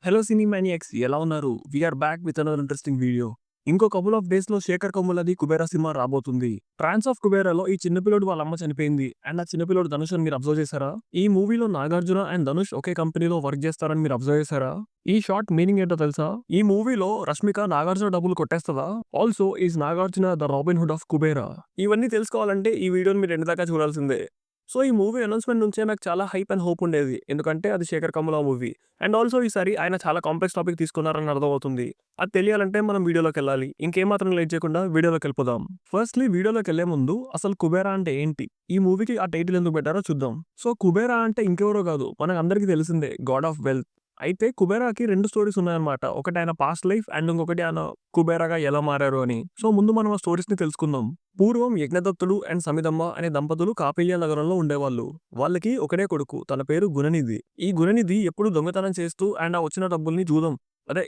Hello సినీ maniacs ఎలా ఉన్నారు? We're back with another interesting video. ఇంకో కపుల్ ఆఫ్ డేస్ లో శేఖర్ కమ్ములది కుబేరా సినిమా రాబోతుంది. ట్రాన్స్ ఆఫ్ కుబేరాలో ఈ చిన్న పిల్లోడు వాళ్ళ అమ్మ చనిపోయింది. అండ్ ఆ చిన్న పిల్లోడు ధనుష్ అని మీరు అబ్జర్వ్ చేశారా? ఈ మూవీలో నాగార్జున అండ్ ధనుష్ ఒకే కంపెనీలో వర్క్ చేస్తారని మీరు అబ్జర్వ్ చేశారా? ఈ షార్ట్ మీనింగ్ ఏంటో తెలుసా? ఈ మూవీలో రష్మిక నాగార్జున డబ్బులు కొట్టేస్తదా? Also is Nagarjuna the Robin Hood of Kubera? ఇవన్నీ తెలుసుకోవాలంటే ఈ వీడియోని మీరు ఎండ్ దాకా చూడాల్సిందే. సో ఈ మూవీ అనౌన్స్‌మెంట్ నుంచే నాకు చాలా హైప్ అండ్ హోప్ ఉండేది. ఎందుకంటే అది Shekhar Kammula movie. And also ఈసారి ఆయన చాలా కాంప్లెక్స్ టాపిక్ తీసుకున్నారని అర్థమవుతుంది. అది తెలియాలంటే మనం వీడియోలోకెళ్ళాలి. ఇంకేమాత్రం లేట్ చేయకుండా వీడియోలోకెళ్ళిపోదాం. ఫస్ట్‌లీ వీడియోలోకెళ్ళే ముందు అసలు కుబేరా అంటే ఏంటి? ఈ మూవీకి ఆ టైటిల్ ఎందుకు పెట్టారో చూద్దాం. సో కుబేరా అంటే ఇంకెవరో కాదు మనకందరికీ తెలిసిందే గాడ్ ఆఫ్ వెల్త్. అయితే కుబేరాకి 2 స్టోరీస్ ఉన్నాయన్నమాట. ఒకటి ఆయన పాస్ట్ లైఫ్ అండ్ ఇంకొకటి ఆయన కుబేరాగా ఎలా మారారు అని. సో ముందు మనం ఆ స్టోరీస్‌ని తెలుసుకుందాం. పూర్వం యజ్ఞదత్తుడు అండ్ సమిదమ్మ అనే దంపతులు కాపిల్య నగరంలో ఉండేవాళ్ళు. వాళ్ళకి ఒకడే కొడుకు. తన పేరు గుణనిధి. ఈ గుణనిధి ఎప్పుడు దొంగతనం చేస్తూ అండ్ ఆ వచ్చిన డబ్బుల్ని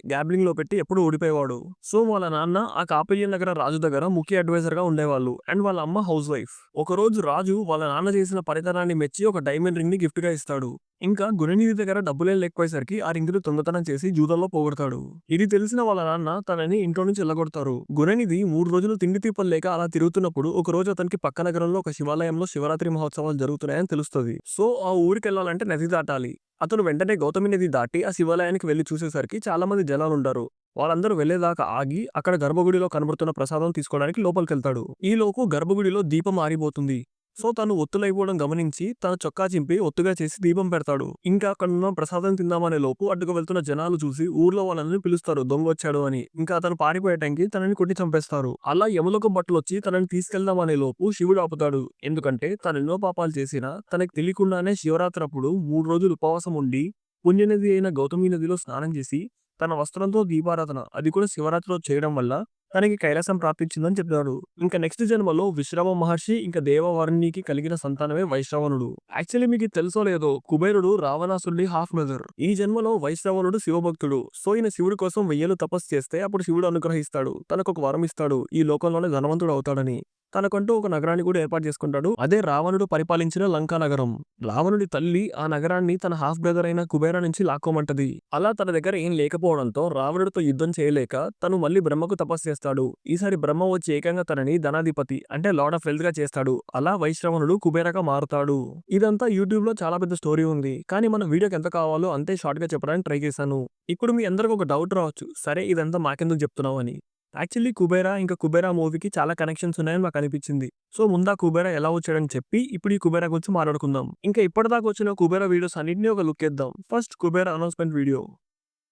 గ్యాబ్లింగ్‌లో పెట్టి ఎప్పుడూ ఓడిపోయేవాడు. సో వాళ్ళ నాన్న ఆ కాపిల్య నగర రాజు దగ్గర ముఖ్య అడ్వైజర్‌గా ఉండేవాళ్ళు. అండ్ వాళ్ళ అమ్మ హౌస్ వైఫ్. ఒకరోజు రాజు వాళ్ళ నాన్న చేసిన పనితనాన్ని మెచ్చి ఒక డైమండ్ రింగ్‌ని గిఫ్ట్‌గా ఇస్తాడు. ఇంకా గుణనిధి దగ్గర డబ్బులేం లేకపోయేసరికి ఆ రింగ్‌ని దొంగతనం చేసి జూదంలో పోగొడతాడు. ఇది తెలిసిన వాళ్ళ నాన్న తనని ఇంట్లో నుంచి ఎల్లగొడతారు. గుణనిధి 3 రోజులు తిండి తిప్పలు లేక అలా తిరుగుతున్నప్పుడు ఒకరోజు అతనికి పక్క నగరంలో ఒక శివాలయంలో శివరాత్రి మహోత్సవాలు జరుగుతున్నాయని తెలుస్తది. సో ఆ ఊరికెళ్ళాలంటే నది దాటాలి. అతను వెంటనే గౌతమి నది దాటి ఆ శివాలయానికి వెళ్లి చూసేసరికి చాలా మంది జనాలుంటారు. వాళ్ళందరూ వెళ్లేదాకా ఆగి అక్కడ గర్భగుడిలో కనబడుతున్న ప్రసాదం తీసుకోవడానికి లోపలికెళ్తాడు. ఈలోపు గర్భగుడిలో దీపం ఆరిపోతుంది. సో తను ఒత్తులైపోవడం గమనించి తన చొక్కా చింపి ఒత్తుగా చేసి దీపం పెడతాడు. ఇంకా అక్కడున్న ప్రసాదం తిందామనే లోపు అడ్డుకు వెళ్తున్న జనాలు చూసి ఊర్లో వాళ్ళని పిలుస్తారు దొంగొచ్చాడు అని. ఇంకా అతను పారిపోయే టైంకి తనని కొట్టి చంపేస్తారు. అలా యములకు బట్టలొచ్చి తనని తీసుకెళ్దామనే లోపు శివుడు ఆపుతాడు. ఎందుకంటే తనెన్నో పాపాలు చేసినా తనకి తెలియకుండానే శివరాత్రప్పుడు 3 రోజులు ఉపవాసం ఉండి పుణ్యనది అయిన గౌతమి నదిలో స్నానం చేసి తన వస్త్రంతో దీపారాధన అది కూడా శివరాత్రిలో చేయడం వల్ల తనకి కైలాసం ప్రాప్తించిందని చెప్తాడు. ఇంకా నెక్స్ట్ జన్మలో విశ్రవ మహర్షి ఇంకా దేవవర్ణికి కలిగిన సంతానమే వైశ్రవణుడు. యాక్చువల్లీ మీకు ఇది తెలుసో లేదో కుబేరుడు రావణాసురుడి హాఫ్ బ్రదర్. ఈ జన్మలో వైశ్రవణుడు శివభక్తుడు. సో ఈయన శివుడి కోసం 1000 తపస్సు చేస్తే అప్పుడు శివుడు అనుగ్రహిస్తాడు. తనకు ఒక వరం ఇస్తాడు. ఈ లోకంలోనే ధనవంతుడు అవుతాడని. తనకంటూ ఒక నగరాన్ని కూడా ఏర్పాటు చేసుకుంటాడు. అదే రావణుడు పరిపాలించిన లంకా నగరం. రావణుడి తల్లి ఆ నగరాన్ని తన హాఫ్ బ్రదర్ అయిన కుబేరా నుంచి లాక్కోమంటది. అలా తన దగ్గర ఏం లేకపోవడంతో రావణుడితో యుద్ధం చేయలేక తను మళ్ళీ బ్రహ్మకు తపస్సు చేస్తాడు. ఈసారి బ్రహ్మ వచ్చి ఏకంగా తనని ధనాధిపతి అంటే లార్డ్ ఆఫ్ వెల్త్ గా చేస్తాడు. అలా వైశ్రవణుడు కుబేరగా మారుతాడు. ఇదంతా యూట్యూబ్ లో చాలా పెద్ద స్టోరీ ఉంది. కానీ మన వీడియోకి ఎంత కావాలో అంతే షార్ట్ గా చెప్పడానికి ట్రై చేశాను. ఇప్పుడు మీ అందరికి ఒక డౌట్ రావచ్చు. సరే ఇదంతా మాకెందుకు చెప్తున్నావు అని. యాక్చువల్లీ కుబేరా ఇంకా కుబేరా మూవీకి చాలా కనెక్షన్స్ ఉన్నాయని నాకు అనిపించింది. సో ముందా కుబేరా ఎలా వచ్చాడని చెప్పి ఇప్పుడు ఈ కుబేరా గురించి మాట్లాడుకుందాం. ఇంకా ఇప్పటిదాకా వచ్చిన కుబేరా వీడియోస్ అన్నింటినీ ఒక లుక్ ఇద్దాం. First Kubera announcement video.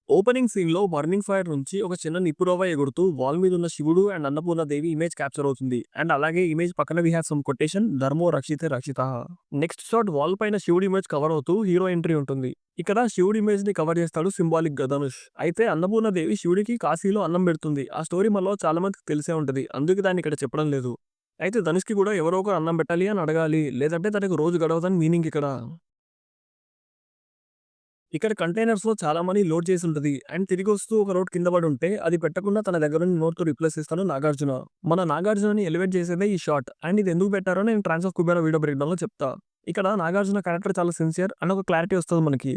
Opening scene లో బర్నింగ్ ఫైర్ నుంచి ఒక చిన్న నిప్పురవ్వ ఎగురుతూ వాల్ మీద ఉన్న శివుడు and Annapurna Devi image capture అవుతుంది. అండ్ అలాగే ఇమేజ్ పక్కన వి హావ్ సమ్ కొటేషన్ ధర్మో రక్షితే రక్షిత. నెక్స్ట్ షాట్ వాల్ పైన శివుడి ఇమేజ్ కవర్ అవుతూ హీరో ఎంట్రీ ఉంటుంది. ఇక్కడ శివుడి ఇమేజ్ ని కవర్ చేస్తాడు సింబాలిక్ గా ధనుష్. అయితే అన్నపూర్ణ దేవి శివుడికి కాశీలో అన్నం పెడుతుంది. ఆ స్టోరీ మనలో చాలా మందికి తెలిసే ఉంటది. అందుకే దాన్ని ఇక్కడ చెప్పడం లేదు. అయితే ధనుష్కి కూడా ఎవరో ఒకరు అన్నం పెట్టాలి అని అడగాలి. లేదంటే తనకు రోజు గడవదని మీనింగ్ ఇక్కడ. ఇక్కడ కంటైనర్స్‌లో చాలా మనీ లోడ్ చేసుంటది. అండ్ తిరిగొస్తూ ఒక రోడ్ కింద పడుంటే, అది పెట్టకుండా తన దగ్గర నుండి నోట్‌తో రిప్లేస్ ఇస్తాడు నాగార్జున. మన నాగార్జునని ఎలివేట్ చేసేదే ఈ షాట్. అండ్ ఇది ఎందుకు పెట్టారో నేను 'ట్రాన్స్ ఆఫ్ కుబేరా' వీడియో బ్రేక్‌డౌన్‌లో చెప్తా. ఇక్కడ నాగార్జున క్యారెక్టర్ చాలా సిన్సియర్ అండ్ ఒక క్లారిటీ వస్తది మనకి.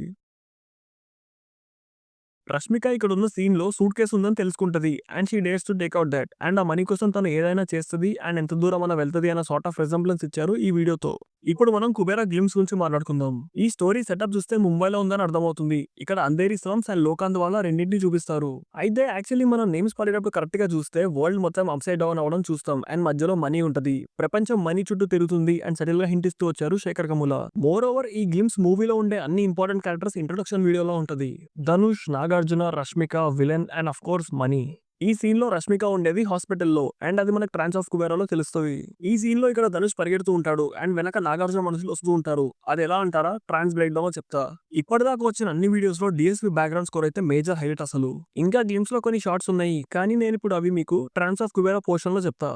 రష్మిక ఇక్కడున్న సీన్‌లో సూట్ కేస్ ఉందని తెలుసుకుంటది. And she dares to take out that. And ఆ మనీ కోసం తను ఏదైనా చేస్తది అండ్ ఎంత దూరమన్నా వెళ్తది అన్న సార్ట్ ఆఫ్ రిజెంబ్లెన్స్ ఇచ్చారు ఈ వీడియోతో. ఇప్పుడు మనం కుబేరా గ్లిమ్స్ గురించి మాట్లాడుకుందాం. ఈ స్టోరీ సెటప్ చూస్తే ముంబైలో ఉందని అర్థమవుతుంది. ఇక్కడ అంధేరి స్లమ్స్ అండ్ లోకాంద్ వాలా రెండింటిని చూపిస్తారు. అయితే యాక్చువల్లీ మనం నేమ్స్ పడేటప్పుడు కరెక్ట్‌గా చూస్తే వరల్డ్ మొత్తం అప్‌సైడ్ డౌన్ అవ్వడం చూస్తాం. అండ్ మధ్యలో మనీ ఉంటది. ప్రపంచం మనీ చుట్టూ తిరుగుతుంది అండ్ సటిల్‌గా హింట్ ఇస్తూ వచ్చారు శేఖర్ కమ్ముల. మోర్ ఓవర్ ఈ గ్లిమ్స్ మూవీలో ఉండే అన్ని ఇంపార్టెంట్ క్యారెక్టర్స్ ఇంట్రొడక్షన్ వీడియోలో ఉంటది. Dhanush, Nagarjuna, Rashmika, villain and of course money. ఈ సీన్ లో రష్మిక ఉండేది హాస్పిటల్లో అండ్ అది మనకు ట్రాన్స్ ఆఫ్ కుబేరాలో తెలుస్తుంది. ఈ సీన్ లో ఇక్కడ ధనుష్ పరిగెడుతూ ఉంటాడు అండ్ వెనక నాగార్జున మనుషులు వస్తూ ఉంటారు. అది ఎలా అంటారా ట్రాన్స్ బ్రేక్ డౌన్ చెప్తా. ఇప్పటిదాకా వచ్చిన అన్ని వీడియోస్ లో డిఎస్పీ బ్యాక్గ్రౌండ్ స్కోర్ అయితే మేజర్ హైలైట్ అసలు. ఇంకా గేమ్స్ లో కొన్ని షార్ట్స్ ఉన్నాయి కానీ నేను ఇప్పుడు అవి మీకు ట్రాన్స్ ఆఫ్ కుబేరా పోర్షన్ లో చెప్తా.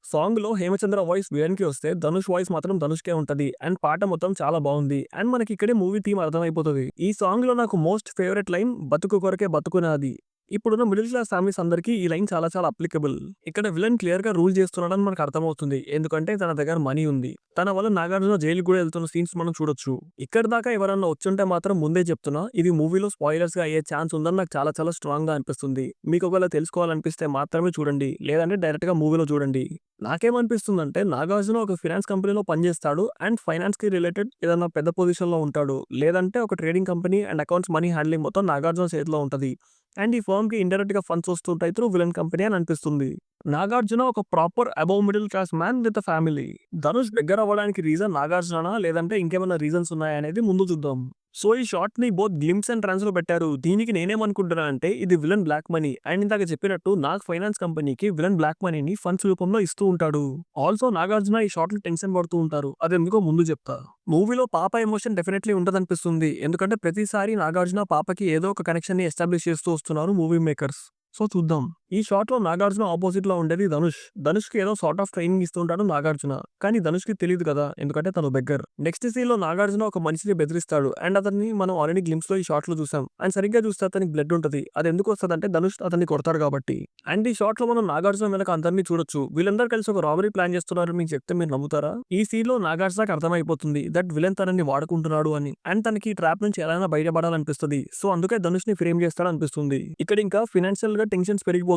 సాంగ్‌లో 'హేమచంద్ర' వాయిస్ విలన్‌కి వస్తే, ధనుష్ వాయిస్ మాత్రం ధనుష్‌కే ఉంటది. అండ్ పాట మొత్తం చాలా బావుంది. అండ్ మనకిక్కడే మూవీ థీమ్ అర్థమైపోతది. ఈ సాంగ్‌లో నాకు మోస్ట్ ఫేవరెట్ లైన్ 'బతుకు కొరకే బతుకునాది'. ఇప్పుడున్న మిడిల్ క్లాస్ ఫ్యామిలీస్ అందరికీ ఈ లైన్ చాలా చాలా అప్లికబుల్. ఇక్కడ విలన్ క్లియర్ గా రూల్ చేస్తున్నాడని మనకు అర్థమవుతుంది. ఎందుకంటే తన దగ్గర మనీ ఉంది. తన వల్ల నాగార్జున జైలుకి కూడా వెళ్తున్న సీన్స్ మనం చూడొచ్చు. ఇక్కడి దాకా ఎవరన్నా వచ్చుంటే మాత్రం ముందే చెప్తున్నా, ఇది మూవీలో స్పాయిలర్స్ గా అయ్యే ఛాన్స్ ఉందని నాకు చాలా చాలా స్ట్రాంగ్ గా అనిపిస్తుంది. మీకు ఒకవేళ తెలుసుకోవాలనిపిస్తే మాత్రమే చూడండి, లేదంటే డైరెక్ట్ గా మూవీలో చూడండి. నాకేమనిపిస్తుందంటే నాగార్జున ఒక ఫినాన్స్ కంపెనీలో పనిచేస్తాడు అండ్ ఫైనాన్స్ కి రిలేటెడ్ ఏదైనా పెద్ద పొజిషన్ లో ఉంటాడు. లేదంటే ఒక trading company and accounts money handling మొత్తం నాగార్జున చేతిలో ఉంటది. అండ్ ఈ ఫర్మ్ కి ఇండైరెక్ట్ గా ఫండ్స్ వస్తుంటాయి త్రూ విలన్ కంపెనీ అని అనిపిస్తుంది. నాగార్జున ఒక proper above middle class man with family. Dhanush దగ్గర అవ్వడానికి రీజన్ నాగార్జున లేదంటే ఇంకేమైనా రీజన్స్ ఉన్నాయా అనేది ముందు చూద్దాం. సో ఈ షార్ట్ ని బోత్ గ్లిమ్స్ అండ్ ట్రాన్స్ లో పెట్టారు. దీనికి నేనేమనుకుంటున్నా అంటే ఇది విలన్ బ్లాక్ మనీ అండ్ ఇందాక చెప్పినట్టు నాగ్ ఫైనాన్స్ కంపెనీకి విలన్ బ్లాక్ మనీని ఫండ్స్ రూపంలో ఇస్తూ ఉంటాడు. ఆల్సో నాగార్జున ఈ షార్ట్ లో టెన్షన్ పడుతూ ఉంటారు. అదెందుకో ముందు చెప్తా. మూవీలో పాప ఎమోషన్ డెఫినెట్లీ ఉంటదనిపిస్తుంది. ఎందుకంటే ప్రతిసారి నాగార్జున పాపకి ఏదో ఒక కనెక్షన్ ని ఎస్టాబ్లిష్ చేస్తూ వస్తున్నారు మూవీ మేకర్స్. సో చూద్దాం. ఈ షాట్ లో నాగార్జున ఆపోజిట్ లో ఉండేది ధనుష్. ధనుష్ కి ఏదో సార్ట్ ఆఫ్ ట్రైనింగ్ ఇస్తుంటాడు నాగార్జున. కానీ ధనుష్ కి తెలియదు కదా, ఎందుకంటే తను బెగ్గర్. నెక్స్ట్ సీన్ లో నాగార్జున ఒక మనిషిని బెదిరిస్తాడు అండ్ అతన్ని మనం ఆల్రెడీ గ్లిమ్స్ లో ఈ షాట్ లో చూసాం. అండ్ సరిగ్గా చూస్తే అతనికి బ్లడ్ ఉంటది. అది ఎందుకు వస్తుందంటే ధనుష్ అతన్ని కొడతాడు కాబట్టి. అండ్ ఈ షాట్ లో మనం నాగార్జున వెనక అందరినీ చూడొచ్చు. వీళ్ళందరూ కలిసి ఒక రాబరీ ప్లాన్ చేస్తున్నారు. మీకు చెప్తే మీరు నమ్ముతారా? ఈ సీన్ లో నాగార్జునకి అర్థమైపోతుంది దట్ విలన్ తనని వాడుకుంటున్నాడు అని. అండ్ తనకి ట్రాప్ నుంచి ఎలా బయటపడాలనిపిస్తుంది. సో అందుకే ధనుష్ ని ఫ్రేమ్ చేస్తాడు అనిపిస్తుంది. ఇక్కడ ఇంకా ఫైనాన్షియల్ గా టెన్షన్స్ పెరిగిపోతున్నాయి.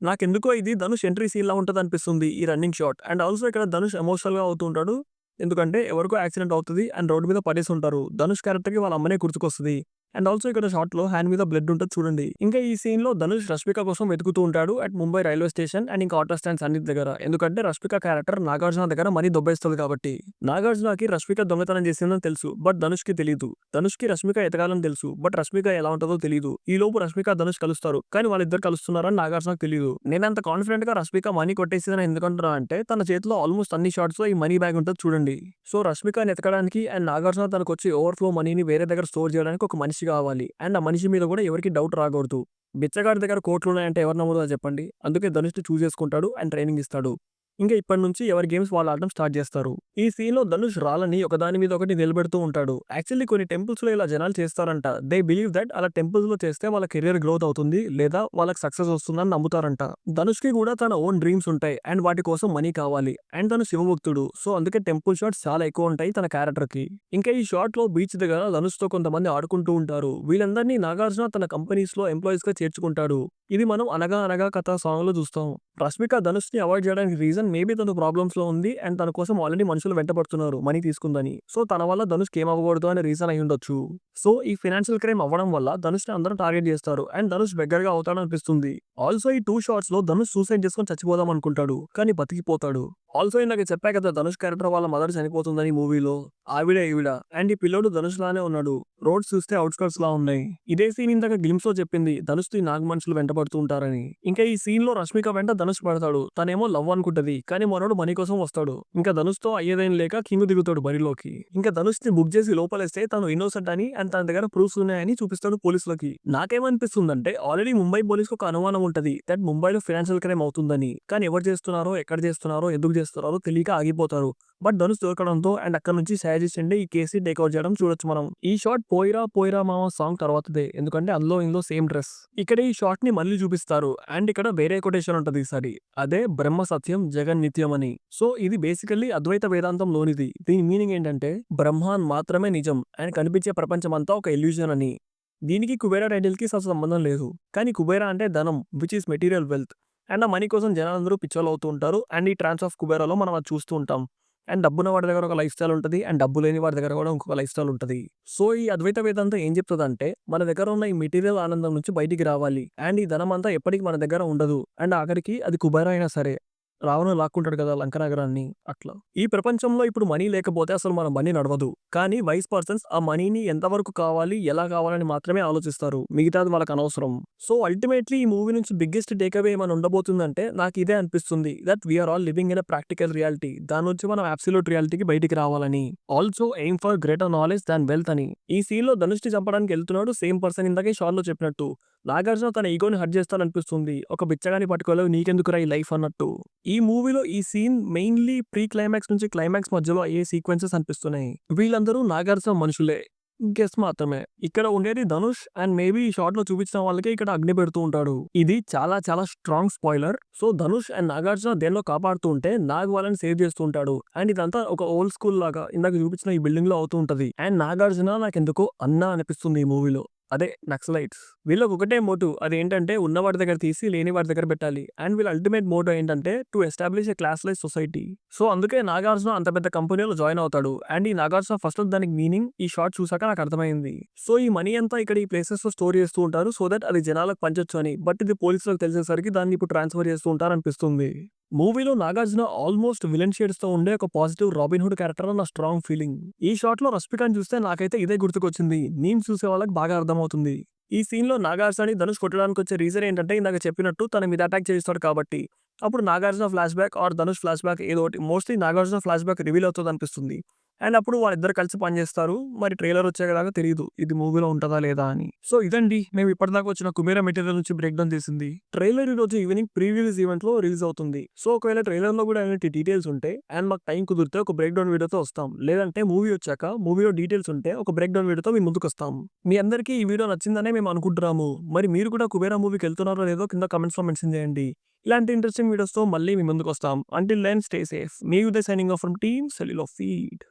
నాకెందుకో ఇది ధనుష్ ఎంట్రీ సీన్ లా ఉంటది అనిపిస్తుంది ఈ రన్నింగ్ షాట్. అండ్ ఆల్సో ఇక్కడ ధనుష్ ఎమోషనల్ గా అవుతుంటాడు. ఎందుకంటే ఎవరికో యాక్సిడెంట్ అవుతుంది అండ్ రోడ్డు మీద పడేసి ఉంటారు. ధనుష్ క్యారెక్టర్ కి వాళ్ళ అమ్మనే గుర్తుకొస్తుంది. అండ్ ఆల్సో ఇక్కడ షాట్ లో హ్యాండ్ మీద బ్లడ్ ఉంటుంది చూడండి. ఇంకా ఈ సీన్ లో ధనుష్ రష్మిక కోసం వెతుకుతూ ఉంటాడు at Mumbai railway station and ఇంకా ఆటో స్టాండ్స్ అన్నిటి దగ్గర. ఎందుకంటే రష్మిక క్యారెక్టర్ నాగార్జున దగ్గర మనీ దొబ్బేస్తుంది కాబట్టి. నాగార్జునకి రష్మిక దొంగతనం చేసిందని తెలుసు, బట్ ధనుష్ కి తెలియదు. ధనుష్ కి రష్మిక ఎతకాలని తెలుసు, బట్ రష్మిక ఎలా ఉంటుందో తెలియదు. ఈ లోపు రష్మిక ధనుష్ కలుస్తారు, కానీ వాళ్ళిద్దరు కలుస్తున్నారని నాగార్జునకు తెలియదు. నేనంత కాన్ఫిడెంట్ గా రష్మిక మనీ కొట్టేసిందని ఎందుకంటున్నా అంటే తన చేతిలో ఆల్మోస్ట్ అన్ని షార్ట్స్ లో ఈ మనీ బ్యాగ్ ఉంటుంది చూడండి. సో రష్మికని ఎతకడానికి అండ్ నాగార్జున తనకు వచ్చి ఓవర్ఫ్లో మనీని వేరే దగ్గర స్టోర్ చేయడానికి ఒక మనిషి కావాలి. అండ్ ఆ మనిషి మీద కూడా ఎవరికి డౌట్ రాకూడదు. బిచ్చగాడి దగ్గర కోట్లు ఉన్నాయంటే ఎవరు నమ్ముతారో చెప్పండి. అందుకే ధనుష్ ని చూస్ చేసుకుంటాడు అండ్ ట్రైనింగ్ ఇస్తాడు. ఇంకా ఇప్పటి నుంచి ఎవరి గేమ్స్ వాళ్ళు ఆడడం స్టార్ట్ చేస్తారు. ఈ సీన్ లో ధనుష్ రాళ్ళని ఒకదాని మీద ఒకటి నిలబెడుతూ ఉంటాడు. యాక్చువల్లీ కొన్ని టెంపుల్స్ లో ఇలా జనాలు చేస్తారంట. దే బిలీవ్ దట్ అలా టెంపుల్స్ లో చేస్తే వాళ్ళ కెరియర్ గ్రోత్ అవుతుంది లేదా వాళ్ళకి సక్సెస్ వస్తుందని నమ్ముతారంట. ధనుష్ కి కూడా తన ఓన్ డ్రీమ్స్ ఉంటాయి అండ్ వాటి కోసం మనీ కావాలి. అండ్ తను శివభక్తుడు. సో అందుకే టెంపుల్ షాట్స్ చాలా ఎక్కువ ఉంటాయి తన క్యారెక్టర్ కి. ఇంకా ఈ షాట్ లో బీచ్ దగ్గర ధనుష్ తో కొంతమంది ఆడుకుంటూ ఉంటారు. వీళ్ళందరినీ నాగార్జున తన కంపెనీస్ లో ఎంప్లాయీస్ గా చేర్చుకుంటాడు. ఇది మనం అనగా అనగా కథ సాంగ్ లో చూస్తాం. రష్మిక ధనుష్ ని అవాయిడ్ చేయడానికి రీజన్ మేబీ తను ప్రాబ్లమ్స్ లో ఉంది అండ్ తన కోసం ఆల్రెడీ మనుషులు వెంటబడుతున్నారు మనీ తీసుకుందని. సో తన వల్ల ధనుష్ ఏం అవ్వకూడదు అనే రీజన్ అయి ఉండొచ్చు. సో ఈ ఫైనాన్షియల్ క్రైమ్ అవ్వడం వల్ల ధనుష్ ని అందరూ టార్గెట్ చేస్తారు అండ్ ధనుష్ బెగ్గర్ గా అవుతాడు అనిపిస్తుంది. ఆల్సో ఈ 2 షాట్స్ లో ధనుష్ సూసైడ్ చేసుకొని చచ్చిపోదాం అనుకుంటాడు, కానీ బతికిపోతాడు. ఆల్సో ఇందాక చెప్పా కదా ధనుష్ క్యారెక్టర్ వాళ్ళ మదర్ చనిపోతుందని మూవీలో. ఆవిడే ఈవిడ. అండ్ ఈ పిల్లోడు ధనుష్ లానే ఉన్నాడు. రోడ్స్ చూస్తే అవుట్స్కర్ట్స్ లా ఉన్నాయి. ఇదే సీన్ ఇందాక గ్లిమ్స్ లో చెప్పింది ధనుష్ ని నాగ్ మనుషులు వెంటబడుతూ ఉంటారని. ఇంకా ఈ సీన్ లో రష్మిక వెంట ధనుష్ పడతాడు. తనేమో లవ్ అనుకుంటది, కానీ మనోడు మనీ కోసం వస్తాడు. ఇంకా ధనుష్ తో అయ్యేదేం లేక కింగ్ దిగుతాడు బరిలోకి. ఇంకా ధనుష్ ని బుక్ చేసి లోపలేస్తే తను ఇన్నోసెంట్ అని అండ్ తన దగ్గర ప్రూఫ్స్ ఉన్నాయని చూపిస్తాడు పోలీసులకి. నాకేమనిపిస్తుందంటే ఆల్రెడీ ముంబై పోలీస్ ఒక అనుమానం ఉంటది దట్ ముంబైలో ఫైనాన్షియల్ క్రైమ్ అవుతుందని. కానీ ఎవరు చేస్తున్నారో, ఎక్కడ చేస్తున్నారో, ఎందుకు చేస్తున్నారో తెలియక ఆగిపోతారు. బట్ ధనుష్ దొరకడంతో అండ్ అక్కడ నుంచి సజెస్ట్ చేయండి ఈ కేసు టేక్అవుట్ చేయడం చూడొచ్చు మనం. ఈ షాట్ పోయిరా పోయిరా మామ సాంగ్ తర్వాతదే, ఎందుకంటే అందులో ఇందులో సేమ్ డ్రెస్. ఇక్కడ ఈ షాట్ ని మళ్ళీ చూపిస్తారు అండ్ ఇక్కడ వేరే కొటేషన్ ఉంటది ఈసారి. అదే బ్రహ్మ సత్యం జగన్ నిత్యం అని. సో ఇది బేసికల్లీ అద్వైత వేదాంతం లోనిది. దీని మీనింగ్ ఏంటంటే బ్రహ్మాన్ మాత్రమే నిజం అండ్ కనిపించే ప్రపంచం అంతా ఒక ఇల్యూజన్ అని. దీనికి కుబేరా టైటిల్ కి అసలు సంబంధం లేదు. కానీ కుబేరా అంటే ధనం, which is material wealth. And ఆ మనీ కోసం జనాలందరూ పిచ్చోలు అవుతూ ఉంటారు. అండ్ ఈ ట్రాన్స్ ఆఫ్ కుబేరాలో మనం అది చూస్తూ ఉంటాం. అండ్ డబ్బున్న వాడి దగ్గర ఒక లైఫ్ స్టైల్ ఉంటది అండ్ డబ్బు లేని వాడి దగ్గర కూడా ఇంకొక లైఫ్ స్టైల్ ఉంటది. సో ఈ అద్వైత వేదాంతం ఏం చెప్తుందంటే మన దగ్గర ఉన్న ఈ మెటీరియల్ ఆనందం నుంచి బయటికి రావాలి అండ్ ఈ ధనం అంతా ఎప్పటికీ మన దగ్గర ఉండదు. అండ్ ఆఖరికి అది కుబేరా అయినా సరే రావణుడు లాక్కుంటాడు కదా లంక నగరాన్ని, అట్లా. ఈ ప్రపంచంలో ఇప్పుడు మనీ లేకపోతే అసలు మన మనీ నడవదు. కానీ వైస్ పర్సన్స్ ఆ మనీని ఎంతవరకు కావాలి, ఎలా కావాలని మాత్రమే ఆలోచిస్తారు. మిగతాది వాళ్ళకి అనవసరం. సో అల్టిమేట్లీ ఈ మూవీ నుంచి బిగ్గెస్ట్ టేక్అవే ఏమైనా ఉండబోతుందంటే నాకు ఇదే అనిపిస్తుంది that we're all living in a practical reality. దాని నుంచి మనం అబ్సల్యూట్ రియాలిటీకి బయటికి రావాలని. Also aim for greater knowledge than wealth అని. ఈ సీన్ లో ధనుష్ ని చంపడానికి వెళ్తున్నాడు సేమ్ పర్సన్ ఇందాకే షార్ట్ లో చెప్పినట్టు. నాగార్జున తన ఈగోని హర్ట్ చేస్తాననిపిస్తుంది. ఒక బిచ్చగాని పట్టుకోలేవు నీకెందుకురా ఈ లైఫ్ అన్నట్టు. ఈ మూవీలో ఈ సీన్ మెయిన్లీ ప్రీ క్లైమాక్స్ నుంచి క్లైమాక్స్ మధ్యలో అయ్యే సీక్వెన్సెస్ అనిపిస్తున్నాయి. వీళ్ళందరూ నాగార్జున మనుషులే. గెస్ మాత్రమే. ఇక్కడ ఉండేది ధనుష్ అండ్ మేబీ ఈ షాట్‌లో చూపించిన వాళ్ళకే ఇక్కడ అగ్ని పెడుతూ ఉంటాడు. ఇది చాలా చాలా strong spoiler. So, Dhanush and Nagarjuna దేన్నో కాపాడుతూ ఉంటే నాగ్ వాళ్ళని సేవ్ చేస్తూ ఉంటాడు. అండ్ ఇదంతా ఒక ఓల్డ్ స్కూల్ లాగా ఇందాక చూపించిన ఈ బిల్డింగ్‌లో అవుతూ ఉంటది. అండ్ నాగార్జున నాకెందుకో అన్న అనిపిస్తుంది ఈ మూవీలో. అదే నక్సలైట్స్. వీళ్ళకి ఒకటే మోటివ్. అదేంటంటే ఉన్నవాడి దగ్గర తీసి లేని వాడి దగ్గర పెట్టాలి. అండ్ వీళ్ళ అల్టిమేట్ మోటో ఏంటంటే to establish a classless society. So, అందుకే నాగార్జున అంత పెద్ద కంపెనీలో జాయిన్ అవుతాడు. అండ్ ఈ నాగార్జున ఫస్ట్‌లో దానికి మీనింగ్ ఈ షార్ట్ చూసాక నాకు అర్థమైంది. సో, ఈ మనీ అంతా ఇక్కడ ఈ ప్లేసెస్‌లో స్టోర్ చేస్తూ ఉంటారు. సో దట్ అది జనాలకు పంచొచ్చు అని. బట్ ఇది పోలీసులకు తెలిసేసరికి దాన్ని ఇప్పుడు ట్రాన్స్‌ఫర్ చేస్తూ ఉంటారనిపిస్తుంది. మూవీలో నాగార్జున ఆల్మోస్ట్ విలన్ షేడ్స్‌తో ఉండే ఒక పాజిటివ్ రాబిన్ హుడ్ క్యారెక్టర్ అని నా స్ట్రాంగ్ ఫీలింగ్. ఈ షాట్‌లో రష్మికని చూస్తే నాకైతే ఇదే గుర్తుకొచ్చింది. మీమ్స్ చూసే వాళ్ళకి బాగా అర్థమవుతుంది. ఈ సీన్‌లో నాగార్జునని ధనుష్ కొట్టడానికొచ్చే రీజన్ ఏంటంటే ఇందాక చెప్పినట్టు తన మీద అటాక్ చేస్తాడు కాబట్టి. అప్పుడు Nagarjuna flashback or Dhanush flashback ఏదో ఒకటి మోస్ట్‌లీ నాగార్జున ఫ్లాష్‌బ్యాక్ రివీల్ అవుతదనిపిస్తుంది. అండ్ అప్పుడు వాళ్ళిద్దరు కలిసి పనిచేస్తారు. మరి ట్రైలర్ వచ్చేదాకా తెలీదు. ఇది మూవీలో ఉంటదా లేదా అని. సో ఇదండి మేము ఇప్పటిదాకా వచ్చిన కుబేరా మెటీరియల్ నుంచి బ్రేక్ డౌన్ చేసింది. ట్రైలర్ ఈ రోజు ఈవినింగ్ ప్రీ రిలీజ్ ఈవెంట్‌లో రిలీజ్ అవుతుంది. సో ఒకవేళ ట్రైలర్‌లో కూడా ఇలాంటి డీటెయిల్స్ ఉంటే అండ్ మాకు టైం కుదిరితే ఒక బ్రేక్ డౌన్ వీడియోతో వస్తాం. లేదంటే మూవీ వచ్చాక మూవీలో డీటెయిల్స్ ఉంటే ఒక బ్రేక్ డౌన్ వీడియోతో మీ ముందుకొస్తాం. మీ అందరికీ ఈ వీడియో నచ్చిందనే మేము అనుకుంటున్నాము. మరి మీరు కూడా కుబేరా మూవీకి వెళ్తున్నారో లేదో కింద కామెంట్స్‌లో మెన్షన్ చేయండి. ఇలాంటి ఇంట్రెస్టింగ్ వీడియోస్‌తో మళ్ళీ మీ ముందుకొస్తాం. Until then stay safe. మీ Uday signing off from team Cellulo feed.